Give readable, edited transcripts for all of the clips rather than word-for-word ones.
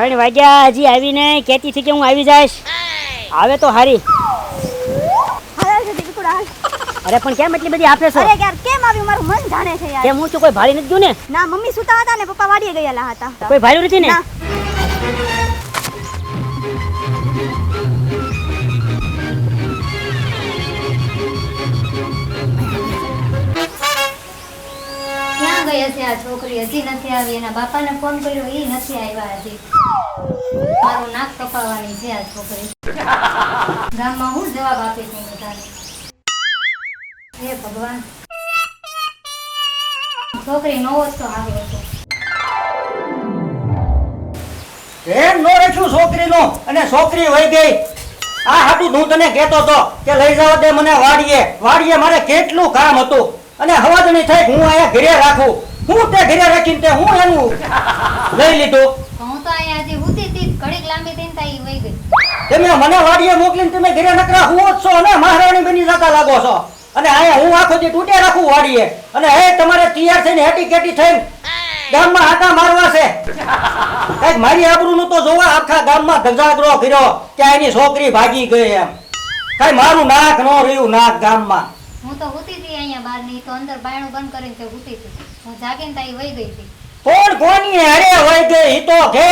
3 વાગ્યા હજી આવીને કહેતી હતી કે હું આવી જઈશ. આવે તો હારી. અરે પણ કેમ એટલી બધી આપે છો? અરે યાર કેમ આવ્યું મારું મન જાણે છે યાર. કેમ હું તો કોઈ ભાડી નથી ગયું ને? ના મમ્મી સુતા હતા ને પપ્પા વાડીએ ગયેલા હતા. કોઈ ભાડ્યું નથી ને? ના. ક્યાં ગઈ હશે આ છોકરી? હજી નથી આવી. એના બાપાને ફોન કર્યો, એ નથી આવ્યા હજી. મારું નાક કપાવવાની છે આ છોકરી. ગામમાં હું જવાબ આપીશ હું બધાને? હે ભગવાન, છોકરી નો હોત તો સારું હતું. એમ નો રાખ્યું છોકરીનો અને છોકરી વહી ગઈ. આ હાટું હું તને કહેતો તો કે લઈ જાવ દે મને વાડીએ મારે કેટલું કામ હતું અને હવાજણી થઈ હું અહીંયા ઘરે રાખું. હું તે ઘરે રાખીને તે હું એનું લઈ લીધું. હું તો અહીંયા હજી હુતી હતી, ઘડીક લાંબી થઈને તા ઈ વહી ગઈ. તમે મને વાડીએ મોકલીને તમે ઘરે નકરા હુઓ જ છો ને મહારાણી બની જતા લાગો છો. અને અહીંયા હું આખો દી તૂટે રાખું વાડીએ અને હે તમારે તૈયાર થઈને હેટી કેટી થઈને ગામમાં આટા મારવા છે. કઈક મારી આબરૂનું તો જોવા. આખા ગામમાં ધજાગરો કર્યો કે એની છોકરી ભાગી ગઈ એમ. કઈ મારું નાક નો રહ્યું નાક ગામમાં. હું તો હુતી હતી અહીંયા બહાર ની, તો અંદર બાયણું બંધ કરીને તે હુતી હતી. હું જાગીને તા ઈ વહી ગઈ હતી. કોની હારે હોય ગઈ ઈ તો કે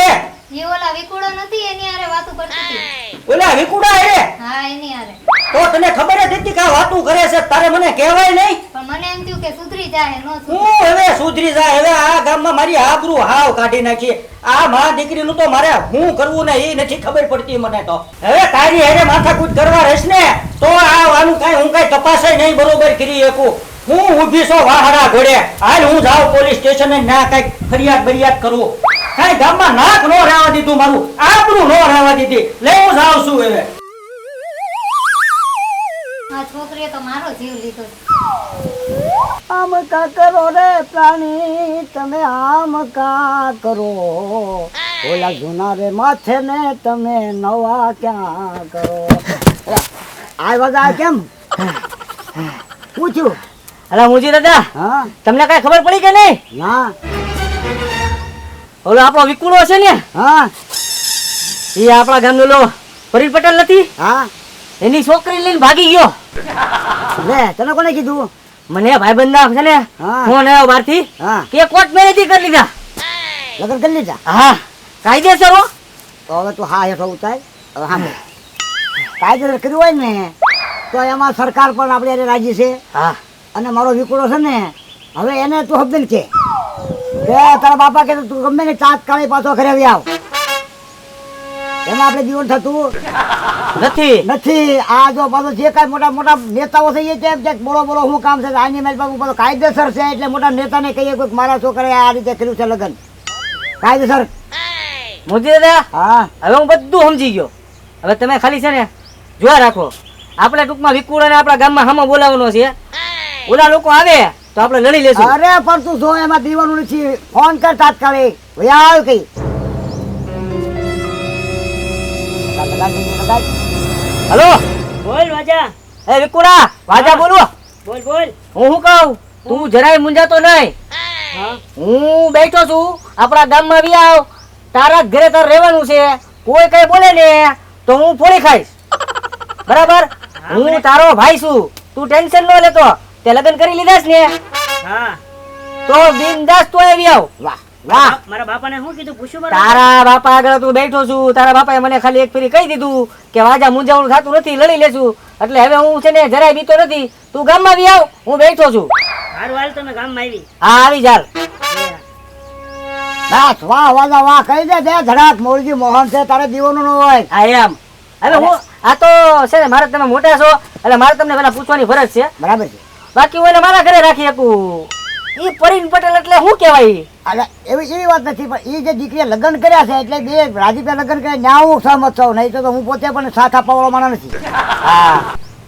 એ ઓલા વિકુડો નથી એની હારે વાતું કરતી હતી. ઓલા વિકુડા હારે? હા એની હારે. તો તને ખબર જ હતી કે આ વાતું કરે છે? તારે મને કહેવાય નહીં? પણ મને એમ થયું કે સુધરી જાય, નો સુધરે. હું હવે સુધરી જાય. હવે આ ગામમાં મારી આબરૂ હાવ કાઢી નાખી. આ માં દીકરીનું તો મારે હું કરવું ને એ નથી ખબર પડતી મને તો. હવે તારી હારે માથાકૂટ કરવા રહેશ ને તો આ વાનું કાઈ હું કાઈ તપાસે નહીં બરોબર કરી શકું. હું ઊભી છો વાહડા ઘોડે. હાલ હું જાઉં પોલીસ સ્ટેશને ના કઈક ફરિયાદ કરું. કાઈ ગામમાં નાક નો રહેવા દીધું, મારું આબરૂ નો રહેવા દીધી. લઈ હું જાઉં છું હવે. આ છોકરીએ તો મારો જીવ લીધો. આમ કા કરો રે પ્રાણી તમે, આમ કા કરો. ઓલા જૂના રે માથે ને તમે નવા ક્યાં કરો. આ બધા કેમ પૂછ્યું? અલા મુજી દાદા, હા તમને કઈ ખબર પડી કે નહીં? ના ઓલો આપણો વિકુડો છે ને, હા એ આપણા ગામનો લો પરીર પટેલ નથી? હા એની છોકરી લઈને ભાગી ગયો. લે તને કોને કીધું? મને ભાઈબંધ ના છે ને હા. ફોન આવ્યો બહારથી હા કે કોર્ટ મેરેજ કરી લીધા. લગ્ન કરી લીધા? હા કાયદેસર હો. તો હવે તું હા હેઠો ઉતાર. હવે હા કાયદેસર કર્યું હોય ને તો એમાં સરકાર પણ આપણે એને રાજી છે. હા અને મારો વિકુડો છે ને હવે એને તું હબદન કે તારા બાપા કે તું ગમે ને તાત્કાલિક પાછો ઘરે આવી આવ. એમાં આપણે જીવન થતું નથી. આ જો પાછો જે કાંઈ મોટા મોટા નેતાઓ છે એ કેમ કે બોલો શું કામ છે? આની મારી બાબુ બધો કાયદેસર છે એટલે મોટા નેતાને કહીએ કોઈ મારા છોકરાએ આ રીતે કર્યું છે લગ્ન કાયદેસર. મોદી દાદા, હા હવે હું બધું સમજી ગયો. હવે તમે ખાલી છે ને જોયા રાખો. આપણે ટૂંકમાં વિકુડાને આપણા ગામમાં હામાં બોલાવવાનો છે. ઓલા લોકો આવે તો આપણે લડી લેશું. અરે પણ તું જો એમાં દીવાનું નથી. ફોન કર તાત્કાલિક આવ કઈ. હલો બોલ વાજા. એ વિકુડા, વાજા બોલો. બોલ બોલ. હું શું કહું, તું જરાય મુંજાતો નહીં. હા હું બેઠો છું આપણા ગામમાં આવી આવ. તારા જ ઘરે તાર રહેવાનું છે. કોઈ કઈ બોલે ને તો હું ફોડી ખાઈશ. બરાબર? હું તારો ભાઈ છું, તું ટેન્શન ન લેતો. તે લગ્ન કરી લીધા છે ને હા. તો બિંદાસ તો આવી આવ. વાહ વાહ. મારા બાપાને શું કીધું પૂછ્યું બરાબર? તારા બાપા આગળ તું બેઠો છું. તારા બાપાએ મને ખાલી એક ફેરી કહી દીધું કે વાજા મુંજાવણું થતું નથી, લડી લેશું. એટલે હવે હું છે ને જરાય બીતો નથી. તું ગામમાં આવી આવ, હું બેઠો છું. હારું હાલ તમે ગામમાં આવી. હા આવી જાલ. બસ વાહ વાહ વાહ કહી દે બે ધડાક. મોરજી મોહન છે તારે દીવાનું ન હોય. હા એમ. હવે હું આ તો છે ને મારે તમે મોટા છો એટલે મારે તમને પેલા પૂછવાની ફરજ છે. બરાબર છે. બાકી હું એને મારા ઘરે રાખી શકું. એ પરીન પટેલ એટલે શું કહેવાય? અરે એવી વાત નથી પણ એ જે દીકરીએ લગ્ન કર્યા છે એટલે બે રાજીપે લગ્ન કર્યા ત્યાં હું સહમત છું. નહીં તો હું પોતે પણ સાથ આપવા વાળો માણસ નથી. હા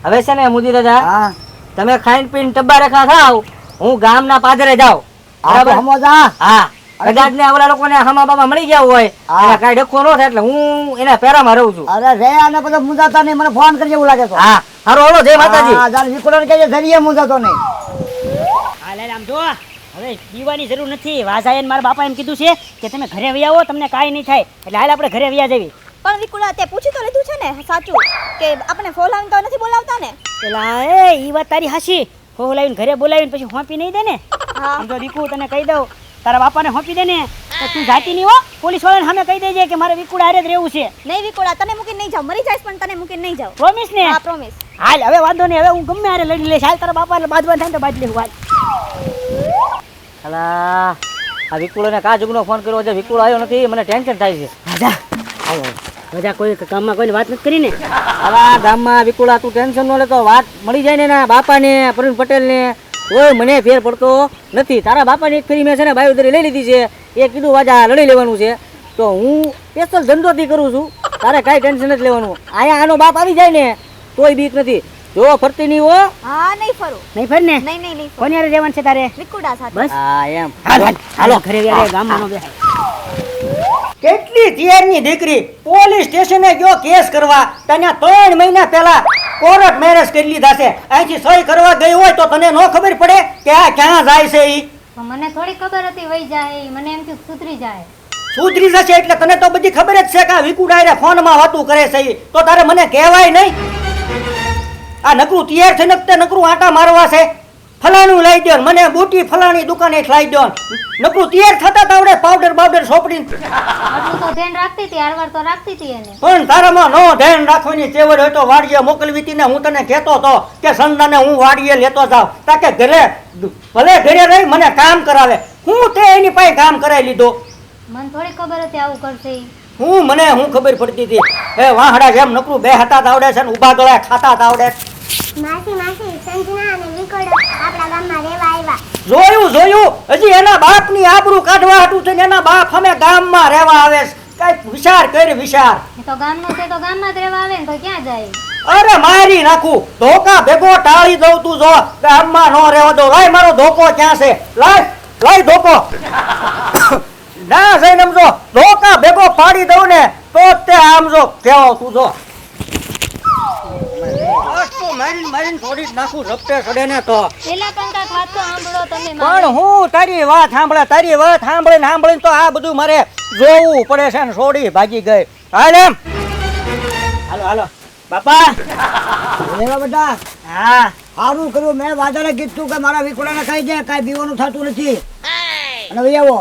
હવે છે ને મુદી દાદા, હા તમે ખાઈને પીને ટબ્બા રેખા થાવ, હું ગામના પાદરે જાઉં. બરાબર સમજા. હા કદાચ ને ઓલા લોકોને હમા બાબા મળી ગયા હોય અને કાંઈ ડખો ન થાય એટલે હું એના પેરામાં રહું છું. અરે રે અને બધા મુંજાતા નહીં. મને ફોન કરજે એવું લાગે તો. હા હારો હલો જય માતાજી. હા જાન વિકુડન કહેજે જરીએ મુંજાતો નહીં. હાલ હાલ આમ જો. હવે પીવાની જરૂર નથી. વાજાએ મારા બાપા એમ કીધું છે કે તમે ઘરે વહી આવો, તમને કાંઈ નહીં થાય. એટલે હાલ આપણે ઘરે વહી જવી. પણ વિકુળા તે પૂછી તો લીધું છે ને સાચું કે આપણે ફોલાવીને તો નથી બોલાવતા ને? પેલા ઈ વાત તારી હાસી. હોલાવીને ઘરે બોલાવીને પછી હોંપી નહીં દે ને. હા. આમ તો દીકુ તને કહી દઉં, તારા બાપાને હોંપી દે ને તો તું જાતી નહીં હો. પોલીસ વાળાને સામે કહી દેજે કે મારે વિકુડા હારે જ રહેવું છે. નહીં વિકુળા, તને મૂકીને નહીં જાવ. મરી જઈશ પણ તને મૂકીને નહીં જાવ. પ્રોમિસ ને? હા પ્રોમિસ. હાલ હવે વાંધો નહીં. હવે હું ગમે હારે લડી લઈશ. હાલ તારા બાપાને બાજવાનું થાય ને તો બાજ લેવું. હાલ. અલા આ વિકુળાને કા જુગનો ફોન કર્યો છે? વિકુળ આવ્યો નથી, મને ટેન્શન થાય છે. રાજા રાજા કોઈ કામમાં કોઈને વાત નથી કરી ને? અલા ગામમાં વિકુળા તું ટેન્શન ન લેતો, વાત મળી જાય ને એના બાપાને પ્રવીણ પટેલને કોઈ મને ફેર પડતો નથી. તારા બાપાની એક ફેરી મેં છે ને બાયોદરી લઈ લીધી છે. એ કીધું વાજા લડી લેવાનું છે તો હું સ્પેશિયલ ધંધોથી કરું છું. તારે કાંઈ ટેન્શન નથી લેવાનું. અહીંયા આનો બાપ આવી જાય ને તોય બીક નથી. જો ફરતી નહીં હો. હા નહીં ફરું. નહીં ફર ને? નહીં નહીં નહીં ફરું. કોની હારે રહેવાનું છે તારે? વિકુડા સાથે. બસ હા એમ. હાલો ઘરે ગયા ગામમાં ન બેહાય. કેટલી તિયારની દીકરી પોલીસ સ્ટેશને ગયો કેસ કરવા, તને 3 મહિના પહેલા કોર્ટ મેરેજ કરી લીધા છે. અહીંથી સહી કરવા ગઈ હોય તો તને ન ખબર પડે કે આ ક્યાં જાય છે? ઈ પણ મને થોડી ખબર હતી વહી જાય ઈ. મને એમ થયું સુધરી જાય. સુધરી જશે એટલે તને તો બધી ખબર જ છે કે આ વિકુડાયરે ફોનમાં વાતું કરે છે. ઈ તો તારે મને કહેવાય નહીં? આ નકરું તૈયાર થઈને તે નકરું આટા મારવા છે. ફલાણું લઈ દો, મને બુટી ફલાણી દુકાને લઈ દો. નકરું તૈયાર થતા તાવડે પાવડર બાવડર સોપડી. આટલું તો ધ્યાન રાખતી હતી, હારવાર તો રાખતી હતી એને. પણ તારામાં નો ધ્યાન રાખવાની તેવડ હોય તો વાડીએ મોકલવી હતી ને. હું તને કહેતો હતો કે સંદાને હું વાડીએ લેતો જાઉં તાકે ઘરે ભલે ઘરે રહી મને કામ કરાવે. હું તે એની પાસે કામ કરાવી લીધો. મને થોડી ખબર હતી આવું કરશે ઈ. હું ખબર પડતી હતી. એ વાહડા જેમ નકરું બે હાથા આવડે છે ને ઉભા ગળા ખાતા આવડે. માસી માસી સંજના અને વિકોડા આપણા ગામમાં રહેવા આવ્યા. જોયું હજી એના બાપની આબરૂ કાઢવા હતું છે ને એના બાપ અમે ગામમાં રહેવા આવે છે. કઈક વિચાર કર વિચાર. એ તો ગામનો છે તો ગામમાં જ રહેવા આવે ને તો ક્યાં જાય? અરે મારી નાખું ધોકા ભેગો ટાળી દઉં. તું જો ગામમાં નો રહેવા દો. લાય મારો ધોકો ક્યાં છે? લાય ધોકો. ના જઈને આમ જો ધોકા ભેગો પાડી દઉં ને તો તે આમ જો કેવો તું જો મારીને થોડી જ નાખું ઝપટે ચડે ને તો. પેલા પણ કાંઈક વાત તો સાંભળો તમે મારી. પણ હું તારી વાત સાંભળીને તો આ બધું મારે જોવું પડે છે ને. છોડી ભાગી ગઈ. હાલ એમ. હાલો બાપા. એવા બધા હા સારું કર્યું. મેં વાદાને કીધું કે મારા વિકુડાને ખાઈ જાય, કાંઈ પીવાનું થતું નથી. અને ભાઈ આવો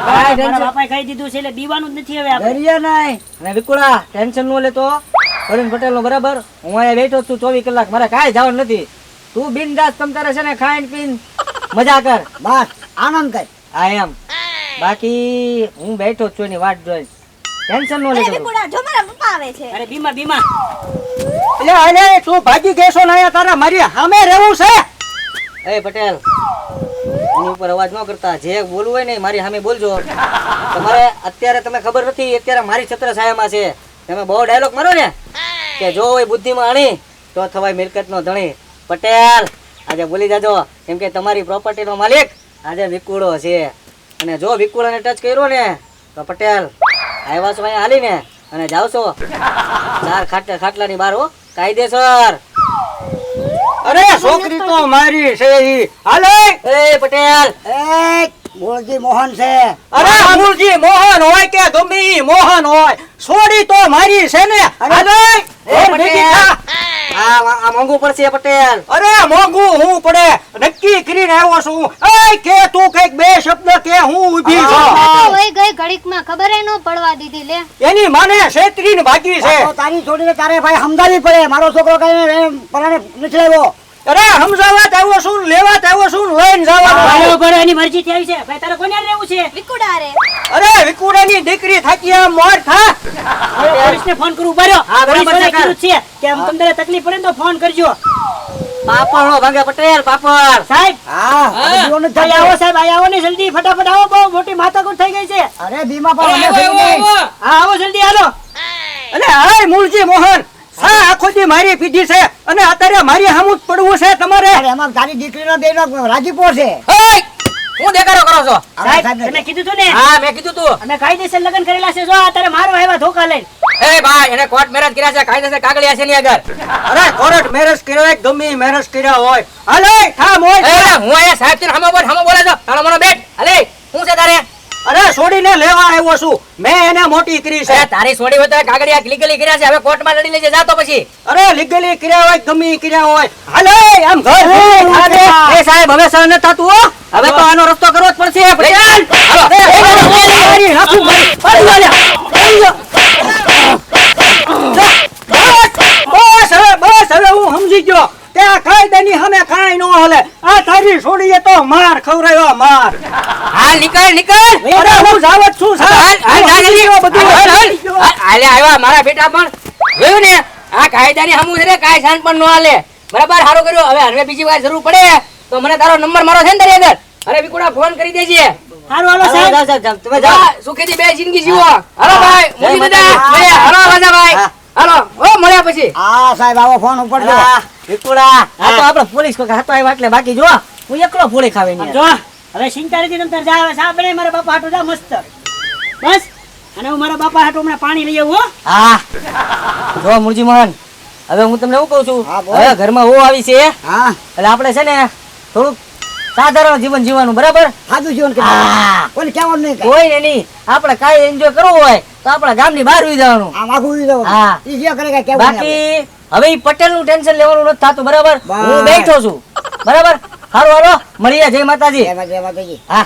મારા બાપાએ કહી દીધું છે એટલે દીવાનું જ નથી હવે આપણે. ડરીએ નહીં. અને વિકુળા ટેન્શન ન લેતો. પ્રવીણ પટેલનો બરાબર હું અહીંયા બેઠો છું 24 કલાક. મારે કાંઈ જવાનું નથી. તું બિનદાસ તમ તારે છે ને ખાઈને પીને મજા કર. બસ આનંદ કર. હા એમ. બાકી હું બેઠો જ છું એની વાટ જોઈ. ટેન્શન ન અરે લેતો. વિકુડા જો મારા પપ્પા આવે છે. અરે બીમા એટલે આને તું ભાગી ગેસો ને અહીંયા તારા મારી સામે રહેવું છે. એ પટેલ એની ઉપર અવાજ ન કરતા. જે બોલવું હોય ને મારી સામે બોલજો. તમારે અત્યારે તમે ખબર નથી અત્યારે મારી છત્ર છાયામાં છે. તમે બહુ ડાયલોગ મારો ને કે જો હોય બુદ્ધિમાં આણી તો થવાય મિલકતનો ધણી. પટેલ આજે બોલી જાજો કેમ કે તમારી પ્રોપર્ટીનો માલિક આજે વિકુડો છે. અને જો વિકુડાને ટચ કર્યો ને તો પટેલ આવ્યા છો અહીંયા હાલીને અને જાવ છો 4 ખાટલાની બહાર હો કાયદેસર. અરે છોકરી તો મારી છે ઈ. હાલે એ પટેલ એ બોલજી મોહન છે. અરે અમૂલજી મોહન હોય કે ગમે ઈ મોહન હોય, છોડી તો મારી છે ને. હાલે એ પટેલ આ મોંઘું પડશે પટેલ. અરે મોંઘું હું પડે નક્કી કરીને આવ્યો છું. એ કે તું કઈક બે શબ્દ કે હું ઊભી છું. વહી ગઈ ઘડીકમાં ખબર ય ન પડવા દીધી લે. એની માને છેતરીને ભાગી છે. તો તારી છોડીને તારે ભાઈ સમજાવવી પડે. મારો છોકરો કઈ પરાણે નથી લેવો. અરે સમજાવવા જ આવ્યો છું, લેવા જ આવ્યો છું, લઈને જવાનું. બરોબર એની મરજી થી આવી છે. ભાઈ તારે કોને હારે રહેવું છે? વિકુડા રે. અરે વિકુડાની દીકરી થાકી આમ મોર થા. પોલીસને ફોન કરું ઉભા રહ્યો. હા, બરાબર પોલીસ વાળાએ છે, કીધું જ છે કે આમ તમને તકલીફ પડે ને તો ફોન કરજો. પાપડ નો ભાંગે પટેલ પાપડ. સાહેબ હા હવે જીવન જ અહીં થાય. આવો સાહેબ, અહીં આવો ને જલ્દી ફટાફટ આવો. બહુ મોટી માથાકૂટ થઈ ગઈ છે. અરે બીમા પણ અમે થઈ નહીં. હા આવો જલ્દી હાલો. અરે હાય મૂળજી મોહન, સા આખો દી મારી પીધી છે અને અત્યારે મારી સામું જ પડવું છે તમારે. અરે એમાં તારી દીકરીનો બેનો રાજીપો છે. એય! હું દેખાડો કરો છો? સાહેબ સાહેબ તમે કીધું તું ને હા મેં કીધું તું. અમે કાયદેસર લગ્ન કરેલા છે. જો આ તારે મારો આવ્યા ધોકા લઈને. એ ભાઈ એને કોર્ટ મેરેજ કર્યા છે કાયદેસર કાગળિયા છે ની આગળ. અરે કોર્ટ મેરેજ કર્યો હોય ગમે મેરેજ કર્યા હોય હાલે થામ હોય એ હું અહીંયા સાહેબ થી હમો બોલે છો તારો મનો બેટ અલે શું છે તારે અરે છોડીને લેવા આવ્યો છું મેં એને મોટી કરી છે એ તારી છોડી હોય તો કાગળિયા લીગલી કર્યા છે હવે કોર્ટમાં લડી લેજે જાતો પછી અરે લીગલી કર્યા હોય ગમે કર્યા હોય હાલે આમ ઘર ખાધે એ સાહેબ હવે સહન ન થાતું હો હવે તો આનો રસ્તો કરવો જ પડશે બસ હવે હું સમજી ગયો ત્યાં કાયદાની સામે કાંઈ ન હાલે આ તારી છોડીએ તો માર ખવરાયો માર હાલ નીકળ અરે હું જાવત છું સાહેબ આલે આવ્યા મારા બેટા પણ જોયું ને આ કાયદાની હમું છે ને કાંઈ શાંત પણ ન હાલે બરાબર સારું કર્યું હવે હવે બીજી વાર જરૂર પડે તો મને તારો નંબર મારો છે ને તારી અંદર અરે વિકુડા ફોન કરી દેજે હારું હાલો સાહેબ તમે જાઓ સુખેથી બે જિંદગી જીવો હાલો ભાઈ મૂકી બધા હાલો રાજા ભાઈ હાલો ઓ મળ્યા પછી હા સાહેબ આવો ફોન ઉપડજો વિકુડા આ તો આપણે પોલીસ કો હાથો આવ્યા એટલે બાકી જો હું એકલો ફોડી ખાવે ને જો હવે ચિંતા નથી તમ તાર જા હવે સા બને મારા બાપા હાટુ જા મસ્ત બસ અને હું મારા બાપા હાટુ હમણાં પાણી લઈ આવું હો હા જો મુરજી મોહન હવે હું તમને એવું કહું છું હા, બોલ. હવે ઘરમાં ઓ આવી છે હા એટલે આપણે છે ને થોડુંક સાધારણ જીવન જીવવાનું બરાબર સાદું જીવન કે હા. કોઈને કહેવાનું નહીં કાંઈ. કોઈ ને નહીં આપણે કાંઈ એન્જોય કરવું હોય તો આપણા ગામની બહાર ઉઈ જવાનું આમ આખું ઉઈ જવાનું. હા. ઈ જે કરે કાંઈ કહેવું નહીં આપણે. બાકી હવે ઈ પટેલનું ટેન્શન લેવાનું નથી થતું બરાબર બસ. હું બેઠો છું બરાબર સારું હાલો મળીએ જય માતાજી જય માતાજી. હા